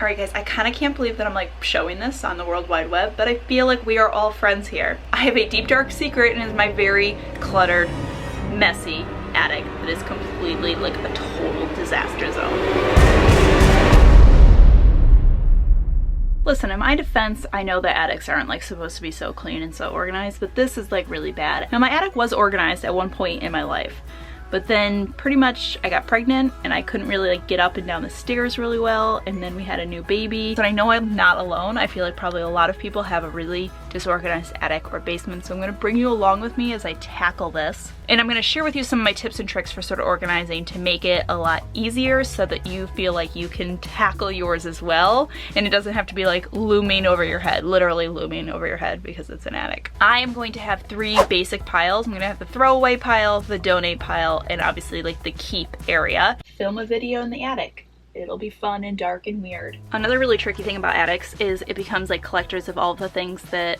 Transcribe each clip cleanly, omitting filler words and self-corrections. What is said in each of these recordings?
Alright guys, I kind of can't believe that I'm like showing this on the World Wide Web, but I feel like we are all friends here. I have a deep dark secret, and it is my very cluttered, messy attic that is completely like a total disaster zone. Listen, in my defense, I know that attics aren't like supposed to be so clean and so organized, but this is like really bad. Now my attic was organized at one point in my life, but then pretty much I got pregnant and I couldn't really like get up and down the stairs really well, and then we had a new baby. So I know I'm not alone. I feel like probably a lot of people have a really disorganized attic or basement, so I'm gonna bring you along with me as I tackle this. And I'm gonna share with you some of my tips and tricks for sort of organizing to make it a lot easier so that you feel like you can tackle yours as well, and it doesn't have to be like looming over your head, literally looming over your head because it's an attic. I am going to have 3 basic piles. I'm gonna have the throwaway pile, the donate pile, and obviously like the keep area. Film a video in the attic. It'll be fun and dark and weird. Another really tricky thing about attics is it becomes like collectors of all the things that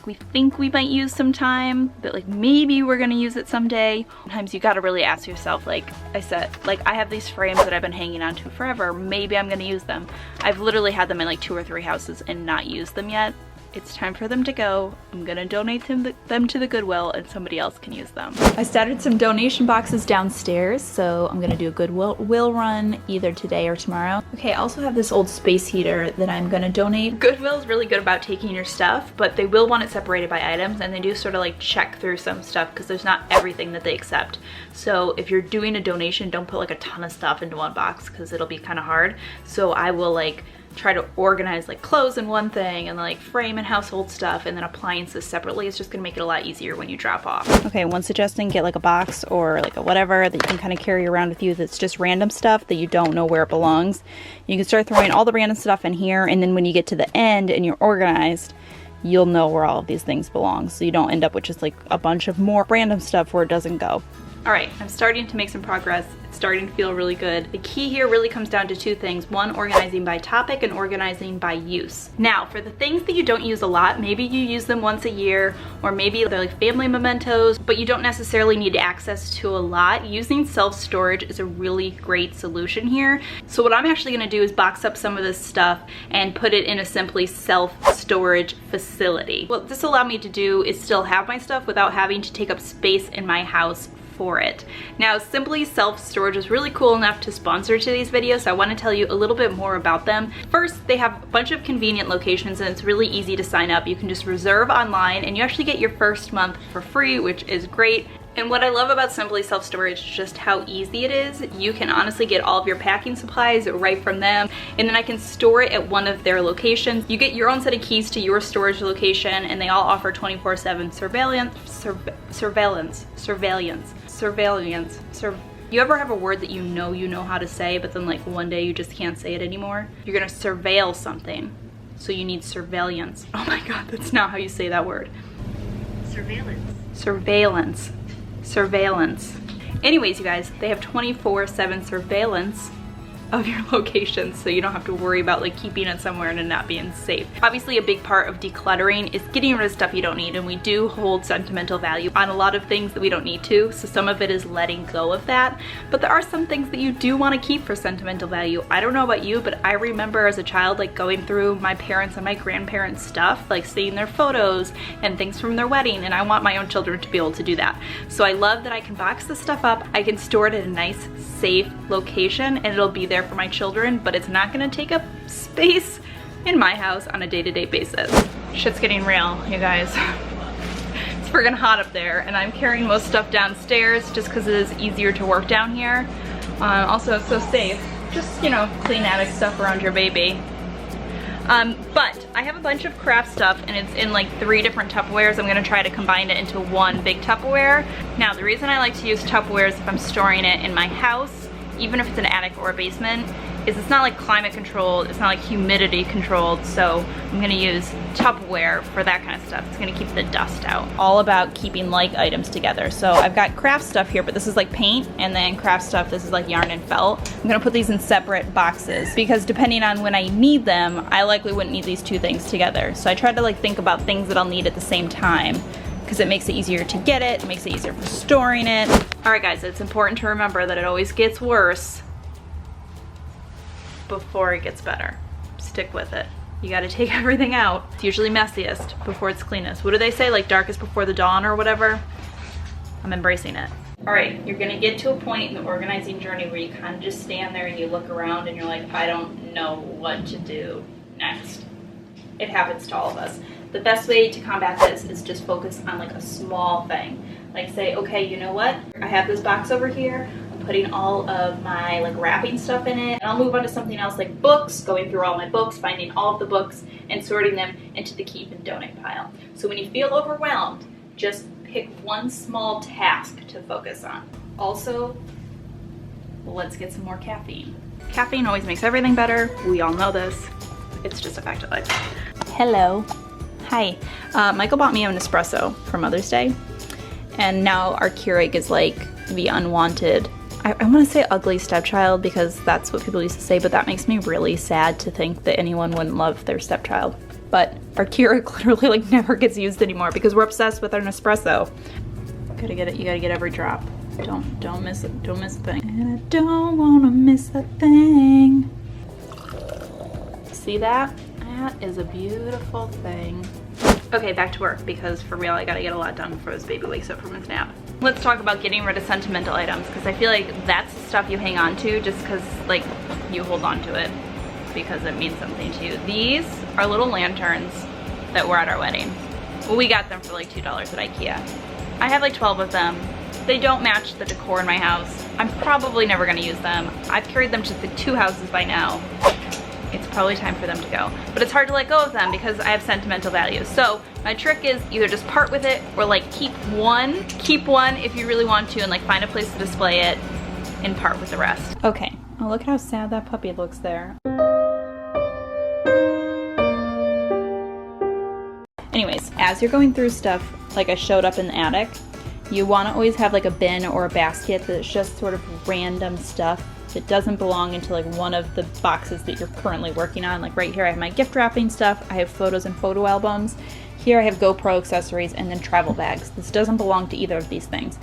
we think we might use sometime, that like maybe we're gonna use it someday. Sometimes you gotta really ask yourself, like I said, like I have these frames that I've been hanging on to forever. Maybe I'm gonna use them. I've literally had them in like 2 or 3 houses and not used them yet. It's time for them to go. I'm gonna donate them to the Goodwill, and somebody else can use them. I started some donation boxes downstairs, so I'm gonna do a Goodwill run either today or tomorrow. Okay, I also have this old space heater that I'm gonna donate. Goodwill is really good about taking your stuff, but they will want it separated by items, and they do sort of like check through some stuff because there's not everything that they accept. So if you're doing a donation, don't put like a ton of stuff into one box because it'll be kind of hard. So I will like try to organize like clothes in one thing and like frame and household stuff and then appliances separately. It's just gonna make it a lot easier when you drop off. Okay, one suggestion, get like a box or like a whatever that you can kind of carry around with you that's just random stuff that you don't know where it belongs. You can start throwing all the random stuff in here, and then when you get to the end and you're organized, you'll know where all of these things belong, so you don't end up with just like a bunch of more random stuff where it doesn't go. All right, I'm starting to make some progress. It's starting to feel really good. The key here really comes down to 2 things. One, organizing by topic, and organizing by use. Now, for the things that you don't use a lot, maybe you use them once a year, or maybe they're like family mementos, but you don't necessarily need access to a lot. Using self-storage is a really great solution here. So what I'm actually gonna do is box up some of this stuff and put it in a simply self-storage facility. What this allowed me to do is still have my stuff without having to take up space in my house for it. Now, Simply Self-Storage is really cool enough to sponsor to these videos, so I want to tell you a little bit more about them. First, they have a bunch of convenient locations and it's really easy to sign up. You can just reserve online and you actually get your first month for free, which is great. And what I love about Simply Self-Storage is just how easy it is. You can honestly get all of your packing supplies right from them, and then I can store it at one of their locations. You get your own set of keys to your storage location, and they all offer 24/7 surveillance. You ever have a word that you know how to say, but then like one day you just can't say it anymore? You're gonna surveil something, so you need surveillance. Oh my God, that's not how you say that word. Surveillance. Anyways, you guys, they have 24/7 surveillance of your locations, so you don't have to worry about like keeping it somewhere and it not being safe. Obviously, a big part of decluttering is getting rid of stuff you don't need, and we do hold sentimental value on a lot of things that we don't need to, so some of it is letting go of that. But there are some things that you do want to keep for sentimental value. I don't know about you, but I remember as a child like going through my parents' and my grandparents' stuff, like seeing their photos and things from their wedding, and I want my own children to be able to do that. So I love that I can box this stuff up, I can store it at a nice, safe location, and it'll be there for my children, but it's not gonna take up space in my house on a day-to-day basis. Shit's getting real, you guys. It's friggin' hot up there, and I'm carrying most stuff downstairs just because it is easier to work down here. Also, it's so safe. Just, you know, clean attic stuff around your baby. But I have a bunch of craft stuff, and it's in like 3 different Tupperwares. I'm gonna try to combine it into one big Tupperware. Now, the reason I like to use Tupperwares if I'm storing it in my house, even if it's an attic or a basement, is it's not like climate controlled, it's not like humidity controlled, so I'm gonna use Tupperware for that kind of stuff. It's gonna keep the dust out. All about keeping like items together. So I've got craft stuff here, but this is like paint, and then craft stuff, this is like yarn and felt. I'm gonna put these in separate boxes because depending on when I need them, I likely wouldn't need these 2 things together. So I tried to like think about things that I'll need at the same time, because it makes it easier to get it makes it easier for storing it. All right guys, it's important to remember that it always gets worse before it gets better. stick with it. You gotta take everything out. It's usually messiest before it's cleanest. What do they say, like darkest before the dawn or whatever? I'm embracing it. All right, you're gonna get to a point in the organizing journey where you kind of just stand there and you look around and you're like, I don't know what to do next. It happens to all of us. The best way to combat this is just focus on like a small thing. Like say, okay, you know what? I have this box over here. I'm putting all of my like wrapping stuff in it. And I'll move on to something else like books, going through all my books, finding all of the books and sorting them into the keep and donate pile. So when you feel overwhelmed, just pick one small task to focus on. Also, let's get some more caffeine. Caffeine always makes everything better. We all know this. It's just a fact of life. Hello. Hi. Michael bought me an espresso for Mother's Day. And now our Keurig is like the unwanted, I want to say ugly stepchild because that's what people used to say, but that makes me really sad to think that anyone wouldn't love their stepchild. But our Keurig literally like never gets used anymore because we're obsessed with our Nespresso. Gotta get it, you gotta get every drop. Don't miss it, don't miss a thing. And I don't wanna miss a thing. See that? That is a beautiful thing. Okay, back to work because for real, I gotta get a lot done before this baby wakes up from his nap. Let's talk about getting rid of sentimental items because I feel like that's the stuff you hang on to just because like you hold on to it because it means something to you. These are little lanterns that were at our wedding. Well, we got them for like $2 at IKEA. I have like 12 of them. They don't match the decor in my house. I'm probably never gonna use them. I've carried them to the 2 houses by now. It's probably time for them to go. But it's hard to let go of them because I have sentimental values. So my trick is either just part with it or like keep one if you really want to and like find a place to display it and part with the rest. Okay, oh look at how sad that puppy looks there. Anyways, as you're going through stuff like I showed up in the attic, you want to always have like a bin or a basket that's just sort of random stuff that doesn't belong into like one of the boxes that you're currently working on. Like right here I have my gift wrapping stuff, I have photos and photo albums. Here I have GoPro accessories and then travel bags. This doesn't belong to either of these things.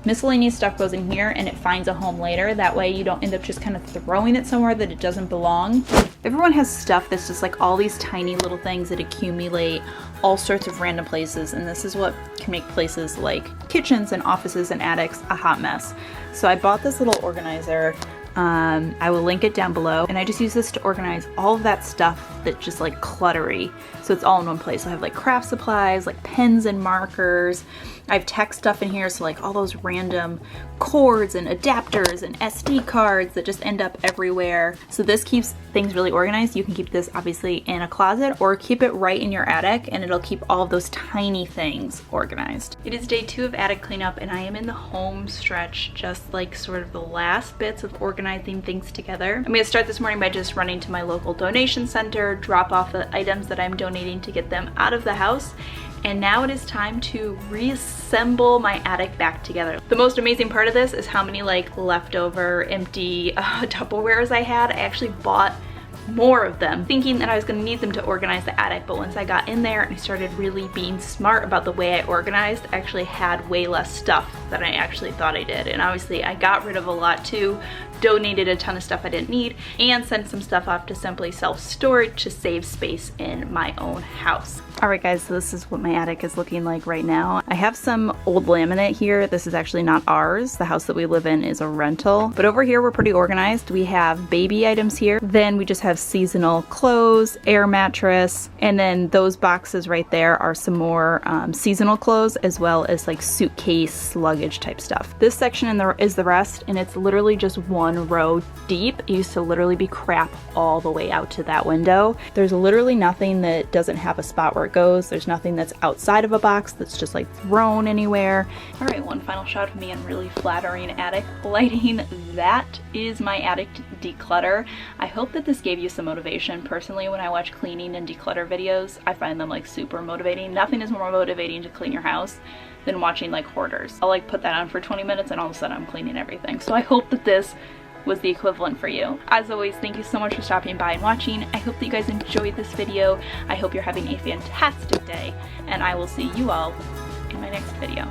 Miscellaneous stuff goes in here and it finds a home later. That way you don't end up just kind of throwing it somewhere that it doesn't belong. Everyone has stuff that's just like all these tiny little things that accumulate all sorts of random places, and this is what can make places like kitchens and offices and attics a hot mess. So I bought this little organizer. I will link it down below, and I just use this to organize all of that stuff that's just like cluttery, so it's all in one place. I have like craft supplies, like pens and markers. I have tech stuff in here, so like all those random cords and adapters and SD cards that just end up everywhere. So this keeps things really organized. You can keep this obviously in a closet or keep it right in your attic and it'll keep all of those tiny things organized. It is day 2 of attic cleanup and I am in the home stretch, just like sort of the last bits of organizing things together. I'm gonna start this morning by just running to my local donation center, drop off the items that I'm donating to get them out of the house. And now it is time to reassemble my attic back together. The most amazing part of this is how many like leftover empty Tupperwares I had. I actually bought more of them thinking that I was gonna need them to organize the attic, but once I got in there and I started really being smart about the way I organized, I actually had way less stuff than I actually thought I did. And obviously I got rid of a lot too, donated a ton of stuff I didn't need, and sent some stuff off to simply self-storage to save space in my own house. Alright guys, so this is what my attic is looking like right now. I have some old laminate here. This is actually not ours. The house that we live in is a rental. But over here we're pretty organized. We have baby items here. Then we just have seasonal clothes, air mattress, and then those boxes right there are some more seasonal clothes as well as like suitcase, luggage type stuff. This section is the rest, and it's literally just one row deep. It used to literally be crap all the way out to that window. There's literally nothing that doesn't have a spot where it goes. There's nothing that's outside of a box that's just like thrown anywhere. All right, one final shot of me in really flattering attic lighting. That is my attic declutter. I hope that this gave you some motivation. Personally, when I watch cleaning and declutter videos, I find them like super motivating. Nothing is more motivating to clean your house than watching like hoarders. I'll like put that on for 20 minutes and all of a sudden I'm cleaning everything. So I hope that this was the equivalent for you. As always, thank you so much for stopping by and watching. I hope that you guys enjoyed this video. I hope you're having a fantastic day, and I will see you all in my next video.